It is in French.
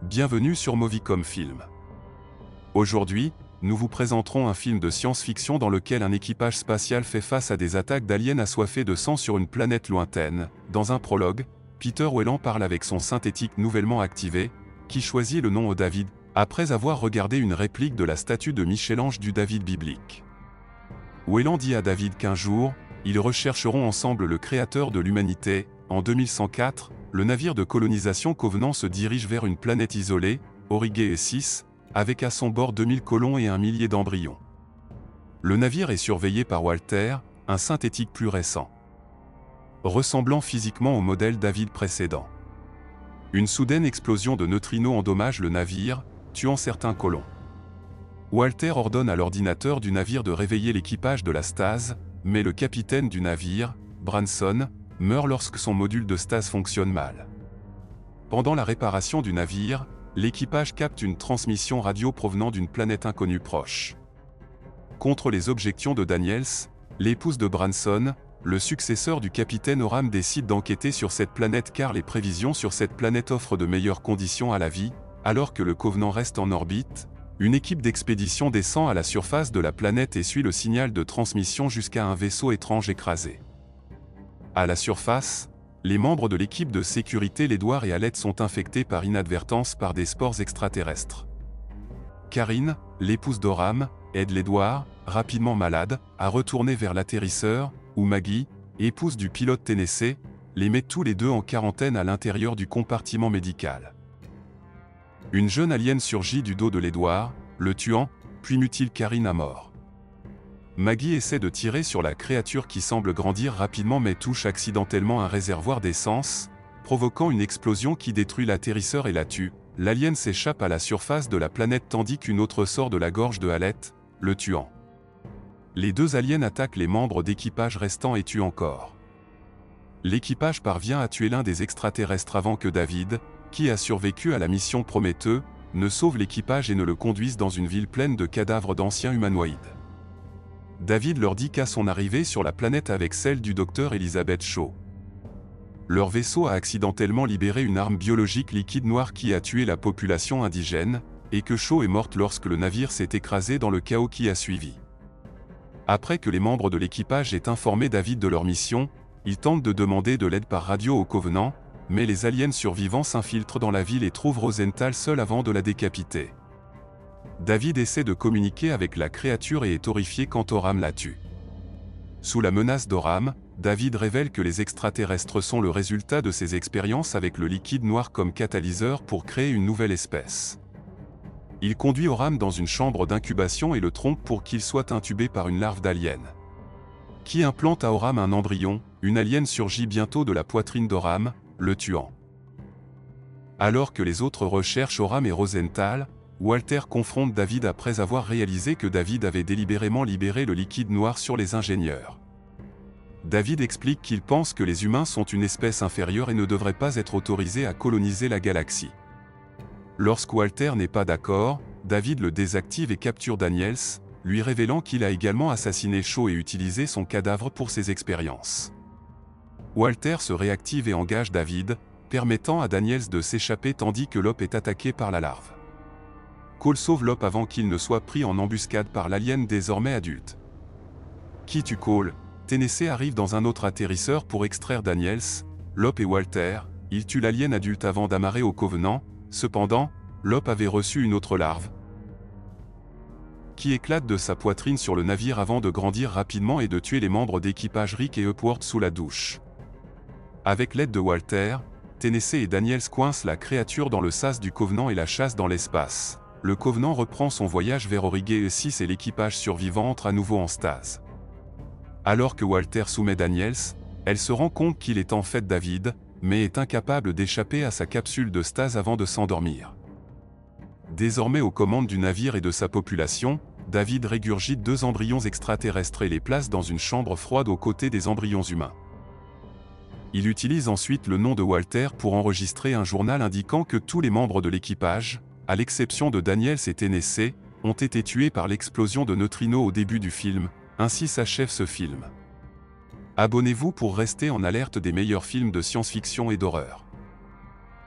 Bienvenue sur Movicom Film. Aujourd'hui, nous vous présenterons un film de science-fiction dans lequel un équipage spatial fait face à des attaques d'aliens assoiffés de sang sur une planète lointaine. Dans un prologue, Peter Weyland parle avec son synthétique nouvellement activé, qui choisit le nom David, après avoir regardé une réplique de la statue de Michel-Ange du David biblique. Weyland dit à David qu'un jour, ils rechercheront ensemble le créateur de l'humanité. En 2104, le navire de colonisation Covenant se dirige vers une planète isolée, Aurigae 6, avec à son bord 2000 colons et un millier d'embryons. Le navire est surveillé par Walter, un synthétique plus récent, ressemblant physiquement au modèle David précédent. Une soudaine explosion de neutrinos endommage le navire, tuant certains colons. Walter ordonne à l'ordinateur du navire de réveiller l'équipage de la stase, mais le capitaine du navire, Branson, meurt lorsque son module de stase fonctionne mal. Pendant la réparation du navire, l'équipage capte une transmission radio provenant d'une planète inconnue proche. Contre les objections de Daniels, l'épouse de Branson, le successeur du capitaine Oram décide d'enquêter sur cette planète car les prévisions sur cette planète offrent de meilleures conditions à la vie. Alors que le Covenant reste en orbite, une équipe d'expédition descend à la surface de la planète et suit le signal de transmission jusqu'à un vaisseau étrange écrasé. À la surface, les membres de l'équipe de sécurité l'Edward et Alette sont infectés par inadvertance par des spores extraterrestres. Karine, l'épouse d'Oram, aide l'Edward, rapidement malade, à retourner vers l'atterrisseur, où Maggie, épouse du pilote Tennessee, les met tous les deux en quarantaine à l'intérieur du compartiment médical. Une jeune alien surgit du dos de l'Edward, le tuant, puis mutile Karine à mort. Maggie essaie de tirer sur la créature qui semble grandir rapidement mais touche accidentellement un réservoir d'essence, provoquant une explosion qui détruit l'atterrisseur et la tue. L'alien s'échappe à la surface de la planète tandis qu'une autre sort de la gorge de Alette, le tuant. Les deux aliens attaquent les membres d'équipage restants et tuent encore. L'équipage parvient à tuer l'un des extraterrestres avant que David, qui a survécu à la mission Prométhée, ne sauve l'équipage et ne le conduise dans une ville pleine de cadavres d'anciens humanoïdes. David leur dit qu'à son arrivée sur la planète avec celle du docteur Elizabeth Shaw, leur vaisseau a accidentellement libéré une arme biologique liquide noire qui a tué la population indigène, et que Shaw est morte lorsque le navire s'est écrasé dans le chaos qui a suivi. Après que les membres de l'équipage aient informé David de leur mission, ils tentent de demander de l'aide par radio au Covenant, mais les aliens survivants s'infiltrent dans la ville et trouvent Rosenthal seule avant de la décapiter. David essaie de communiquer avec la créature et est horrifié quand Oram la tue. Sous la menace d'Oram, David révèle que les extraterrestres sont le résultat de ses expériences avec le liquide noir comme catalyseur pour créer une nouvelle espèce. Il conduit Oram dans une chambre d'incubation et le trompe pour qu'il soit intubé par une larve d'alien, qui implante à Oram un embryon. Une alien surgit bientôt de la poitrine d'Oram, le tuant. Alors que les autres recherchent Oram et Rosenthal, Walter confronte David après avoir réalisé que David avait délibérément libéré le liquide noir sur les ingénieurs. David explique qu'il pense que les humains sont une espèce inférieure et ne devraient pas être autorisés à coloniser la galaxie. Lorsque Walter n'est pas d'accord, David le désactive et capture Daniels, lui révélant qu'il a également assassiné Shaw et utilisé son cadavre pour ses expériences. Walter se réactive et engage David, permettant à Daniels de s'échapper tandis que Lop est attaqué par la larve. Cole sauve Lop avant qu'il ne soit pris en embuscade par l'alien désormais adulte. Qui tue Cole? Tennessee arrive dans un autre atterrisseur pour extraire Daniels, Lop et Walter. Il tue l'alien adulte avant d'amarrer au Covenant. Cependant, Lop avait reçu une autre larve, qui éclate de sa poitrine sur le navire avant de grandir rapidement et de tuer les membres d'équipage Rick et Upward sous la douche. Avec l'aide de Walter, Tennessee et Daniels coincent la créature dans le sas du Covenant et la chassent dans l'espace. Le Covenant reprend son voyage vers Aurigae 6 et l'équipage survivant entre à nouveau en stase. Alors que Walter soumet Daniels, elle se rend compte qu'il est en fait David, mais est incapable d'échapper à sa capsule de stase avant de s'endormir. Désormais aux commandes du navire et de sa population, David régurgite deux embryons extraterrestres et les place dans une chambre froide aux côtés des embryons humains. Il utilise ensuite le nom de Walter pour enregistrer un journal indiquant que tous les membres de l'équipage, à l'exception de Daniels et Tennessee, ont été tués par l'explosion de neutrinos au début du film. Ainsi s'achève ce film. Abonnez-vous pour rester en alerte des meilleurs films de science-fiction et d'horreur.